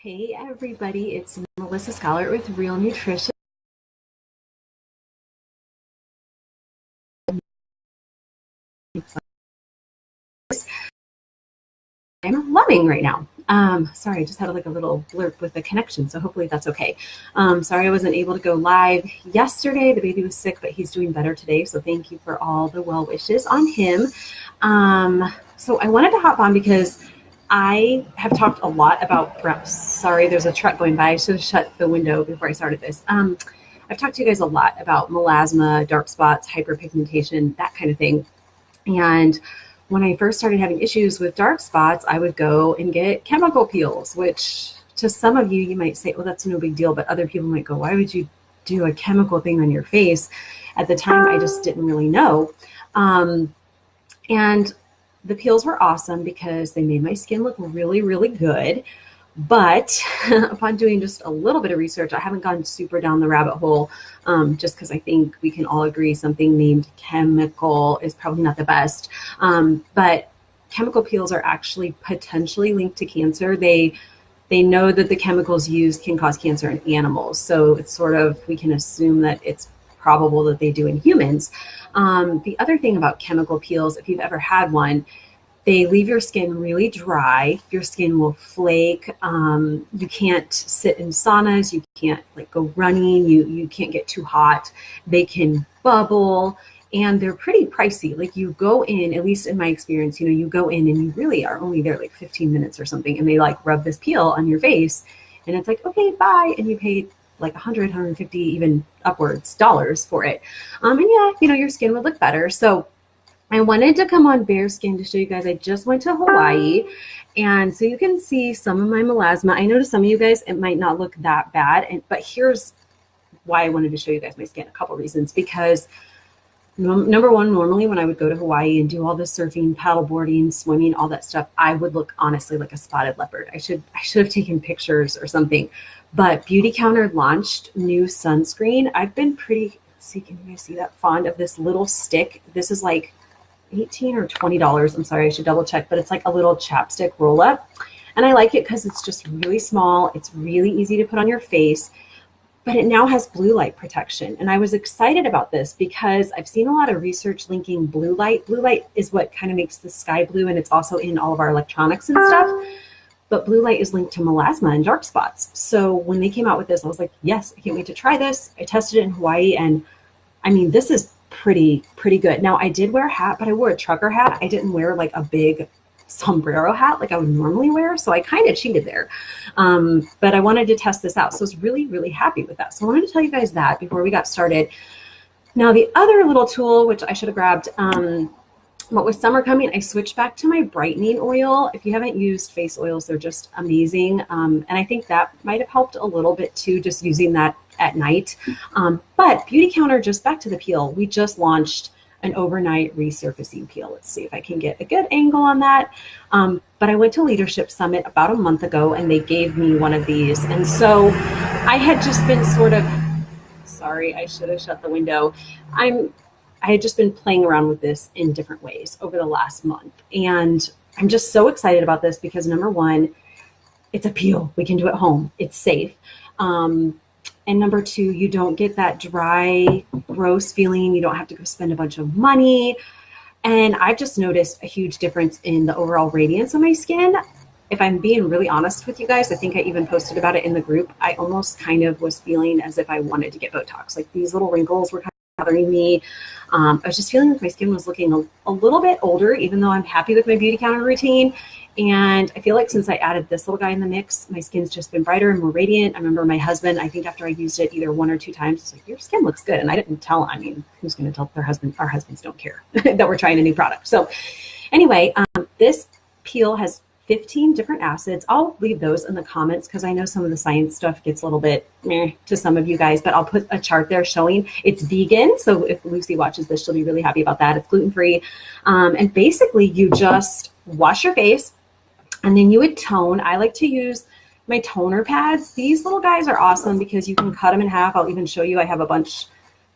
Hey everybody, it's Melissa Scholar with Real Nutrition. I'm loving right now. Sorry, I just had like a little blurb with the connection, so hopefully that's okay. Sorry I wasn't able to go live yesterday. The baby was sick, but he's doing better today, so thank you for all the well wishes on him. So I wanted to hop on because I have talked a lot about, sorry, there's a truck going by. I should have shut the window before I started this. I've talked to you guys a lot about melasma, dark spots, hyperpigmentation, that kind of thing. And when I first started having issues with dark spots, I would go and get chemical peels, which to some of you, you might say, well, that's no big deal. But other people might go, why would you do a chemical thing on your face? At the time, I just didn't really know. And the peels were awesome because they made my skin look really, really good. But upon doing just a little bit of research, I haven't gone super down the rabbit hole, just because I think we can all agree something named chemical is probably not the best. But chemical peels are actually potentially linked to cancer. They know that the chemicals used can cause cancer in animals. So it's sort of, we can assume that it's probable that they do in humans. The other thing about chemical peels, if you've ever had one, they leave your skin really dry. Your skin will flake. You can't sit in saunas. You can't like go running. You can't get too hot. They can bubble, and they're pretty pricey. Like you go in, at least in my experience, you go in and you really are only there like 15 minutes or something, and they like rub this peel on your face, and it's like, okay, bye, and you pay like 100, 150, even upwards dollars for it. And yeah, your skin would look better. So I wanted to come on bare skin to show you guys. I just went to Hawaii, and so you can see some of my melasma. I know to some of you guys it might not look that bad, but here's why I wanted to show you guys my skin. A couple reasons. Because number one, normally when I would go to Hawaii and do all the surfing, paddleboarding, swimming, all that stuff, I would look honestly like a spotted leopard. I should have taken pictures or something. But Beautycounter launched new sunscreen. I've been pretty, can you guys see that, fond of this little stick. This is like $18 or $20. I'm sorry, I should double check, but it's like a little chapstick roll up. And I like it because it's just really small. It's really easy to put on your face, but it now has blue light protection. And I was excited about this because I've seen a lot of research linking blue light. Blue light is what kind of makes the sky blue, and it's also in all of our electronics and stuff. But blue light is linked to melasma and dark spots. So when they came out with this, I was like, yes, I can't wait to try this. I tested it in Hawaii, and I mean, this is pretty good. Now I did wear a hat, but I wore a trucker hat. I didn't wear like a big sombrero hat like I would normally wear. So I kind of cheated there. But I wanted to test this out. So I was really, really happy with that. So I wanted to tell you guys that before we got started. Now the other little tool, which I should have grabbed, but with summer coming, I switched back to my brightening oil. If you haven't used face oils, they're just amazing. And I think that might have helped a little bit too, just using that at night. But Beautycounter, just back to the peel, we just launched an overnight resurfacing peel. Let's see if I can get a good angle on that. But I went to Leadership Summit about a month ago, and they gave me one of these. And so I had just been sort of, sorry, I should have shut the window. I had just been playing around with this in different ways over the last month. And I'm just so excited about this because number one, it's a peel. We can do it at home. It's safe. And number two, you don't get that dry, gross feeling. You don't have to go spend a bunch of money. And I've just noticed a huge difference in the overall radiance of my skin. If I'm being really honest with you guys, I think I even posted about it in the group. I almost kind of was feeling as if I wanted to get Botox. Like these little wrinkles were kind of bothering me. I was just feeling like my skin was looking a little bit older, even though I'm happy with my Beautycounter routine. And I feel like since I added this little guy in the mix, my skin's just been brighter and more radiant. I remember my husband, I think after I used it either 1 or 2 times, he's like, your skin looks good. And I didn't tell, I mean, who's going to tell their husband? Our husbands don't care that we're trying a new product. So anyway, this peel has 15 different acids. I'll leave those in the comments because I know some of the science stuff gets a little bit meh to some of you guys, but I'll put a chart there showing it's vegan. So if Lucy watches this, she'll be really happy about that. It's gluten-free. And basically you just wash your face and then you would tone. I like to use my toner pads. These little guys are awesome because you can cut them in half. I'll even show you, I have a bunch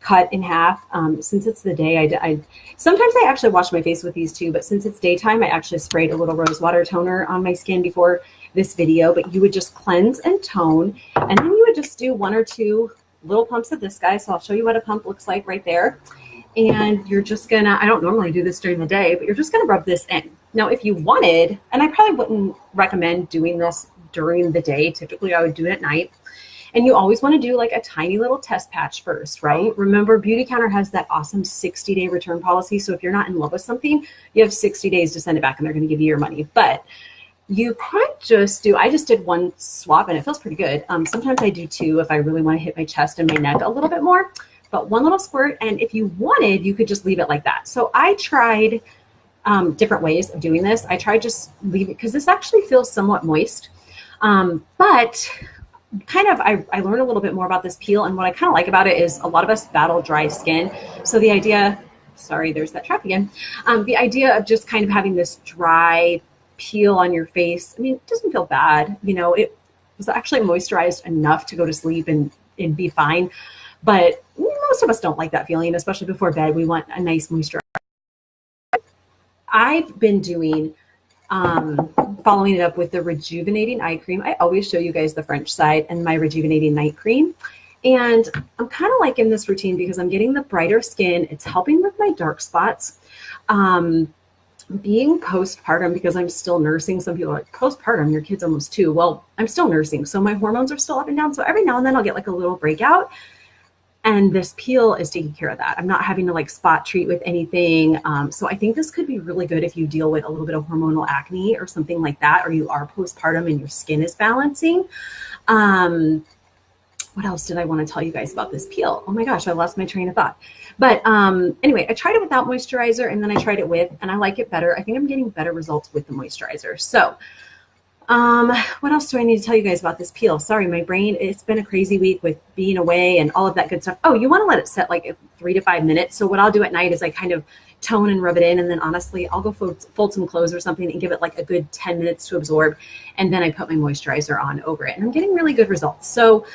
cut in half. Since it's the day, I sometimes I actually wash my face with these too, but since it's daytime, I actually sprayed a little rose water toner on my skin before this video, but you would just cleanse and tone, and then you would just do 1 or 2 little pumps of this guy. So I'll show you what a pump looks like right there. And you're just gonna, I don't normally do this during the day, but you're just gonna rub this in. Now, if you wanted, and I probably wouldn't recommend doing this during the day, typically I would do it at night. And you always want to do like a tiny little test patch first, right? Remember, Beautycounter has that awesome 60-day return policy. So if you're not in love with something, you have 60 days to send it back and they're going to give you your money. But you could just do, I just did 1 swab and it feels pretty good. Sometimes I do 2 if I really want to hit my chest and my neck a little bit more, but 1 little squirt. And if you wanted, you could just leave it like that. So I tried different ways of doing this. I tried just leave it because this actually feels somewhat moist. But kind of, I learned a little bit more about this peel, and what I kind of like about it is a lot of us battle dry skin. So the idea, sorry, there's that trap again. The idea of just kind of having this dry peel on your face, I mean, it doesn't feel bad. You know, it was actually moisturized enough to go to sleep and be fine. But most of us don't like that feeling, especially before bed. We want a nice moisturizer. I've been doing following it up with the rejuvenating eye cream. I always show you guys the French side and my rejuvenating night cream. And I'm kind of liking this routine because I'm getting the brighter skin. It's helping with my dark spots. Being postpartum, because I'm still nursing. Some people are like, postpartum, your kid's almost 2. Well, I'm still nursing, so my hormones are still up and down. So every now and then I'll get like a little breakout. And this peel is taking care of that. I'm not having to like spot treat with anything. So I think this could be really good if you deal with a little bit of hormonal acne or something like that, or you are postpartum and your skin is balancing. What else did I want to tell you guys about this peel? Oh my gosh, I lost my train of thought. But anyway, I tried it without moisturizer and then I tried it with, and I like it better. I think I'm getting better results with the moisturizer. So what else do I need to tell you guys about this peel? Sorry, my brain, it's been a crazy week with being away and all of that good stuff. Oh, you want to let it set like 3 to 5 minutes. So what I'll do at night is I kind of tone and rub it in. And then honestly, I'll go fold some clothes or something and give it like a good 10 minutes to absorb. And then I put my moisturizer on over it and I'm getting really good results. So,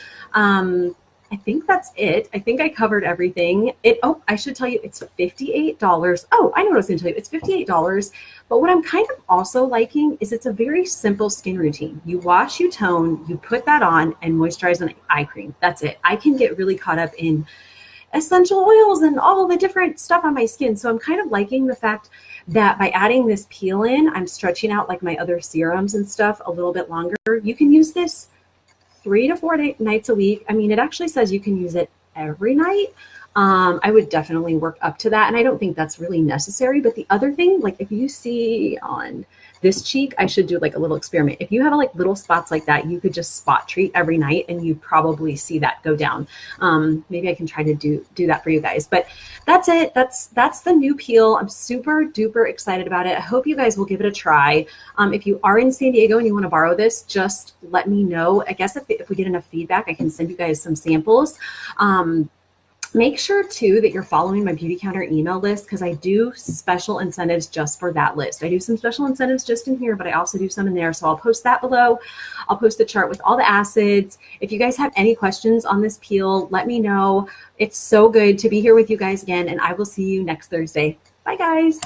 I think that's it. I think I covered everything. Oh, I should tell you, it's $58. Oh, I know what I was going to tell you. It's $58. But what I'm kind of also liking is it's a very simple skin routine. You wash, you tone, you put that on and moisturize an eye cream. That's it. I can get really caught up in essential oils and all the different stuff on my skin. So I'm kind of liking the fact that by adding this peel in, I'm stretching out like my other serums and stuff a little bit longer. You can use this 3 to 4 nights a week. I mean, it actually says you can use it every night. I would definitely work up to that. And I don't think that's really necessary. But the other thing, like if you see on this cheek, I should do like a little experiment. If you have like little spots like that, you could just spot treat every night and you probably see that go down. Maybe I can try to do that for you guys. But that's it. That's the new peel. I'm super duper excited about it. I hope you guys will give it a try. If you are in San Diego and you want to borrow this, just let me know. I guess if we get enough feedback, I can send you guys some samples. Make sure too that you're following my Beautycounter email list because I do special incentives just for that list. I do some special incentives just in here, but I also do some in there. So I'll post that below. I'll post the chart with all the acids. If you guys have any questions on this peel, let me know. It's so good to be here with you guys again, and I will see you next Thursday. Bye guys.